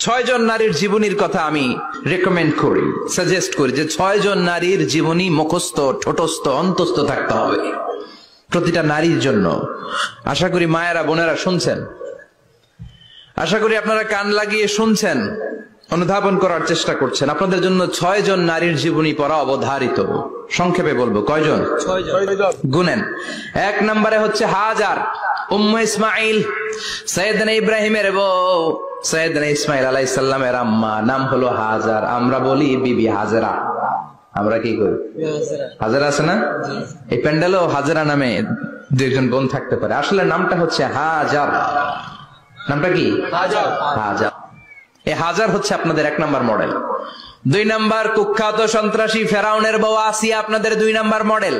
ছয় জন নারীর জীবনীর কথা আমি রেকমেন্ড করি, সাজেস্ট করি যে 6 জন নারীর জীবনী মুখস্থ, ঠোঁটস্থ, অন্তস্থ থাকতে হবে প্রতিটা নারীর জন্য। আশা করি মায়েরা, বোনেরা শুনছেন, আশা করি আপনারা কান লাগিয়ে শুনছেন, অনুধাবন করার চেষ্টা করছেন। আপনাদের জন্য 6 জন নারীর জীবনী পড়া অবধারিত। সংক্ষেপে বলবো, কয়জন? 6 জন। গুনেন। 1 নম্বরে হচ্ছে হাজার, উম্মে ইসমাইল, সাইয়েদনা ইব্রাহিমের বউ, সাইয়েদনা ইসমাইল আলাইহিস সালামের আম্মা, নাম হলো হাজার। আমরা বলি বিবি হাজরা। আমরা কি করি? হাজরা আছে না? এই প্যান্ডেলেও হাজরা নামে 2 বোন থাকতে পারে। আসলে নামটা হচ্ছে হাজার। নামটা কি? হাজার। এই হাজার হচ্ছে আপনাদের 1 নম্বর মডেল। 2 নম্বর কুখ্যাত সন্ত্রাসী ফেরাউনের বউ আসিয়া আপনাদের 2 নম্বর মডেল।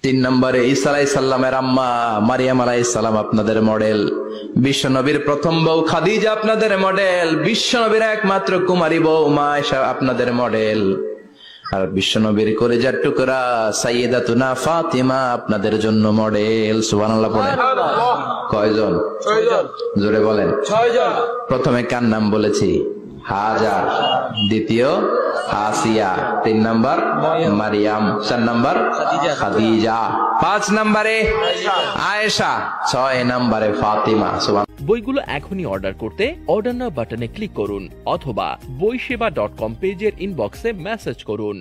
3 নম্বরে ঈসা আলাইহিস সালামের আম্মা মারিয়াম আলাইহিস সালাম আপনাদের মডেল। বিশ্বনবীর প্রথম বউ খাদিজা আপনাদের মডেল। বিশ্বনবীর একমাত্র কুমারী বউ মা আয়েশা আপনাদের মডেল। আর বিশ্বনবীর কলিজার টুকরা সাইয়্যিদাতুনা ফাতিমা আপনাদের জন্য মডেল। সুবহানাল্লাহ পড়ে। কয়জন? 6 জন। জোরে বলেন। 6 জন। প্রথমে কার নাম বলেছি? হাজার। দ্বিতীয় আসিয়া। 3 নম্বর মারিয়াম। 4 নম্বর খাদিজা। 5 নম্বরে আয়েশা। 6 নম্বরে ফাতিমা। বইগুলো এখনই অর্ডার করতে অর্ডার নাও বাটনে ক্লিক করুন অথবা boiseba.com পেজের ইনবক্সে মেসেজ করুন।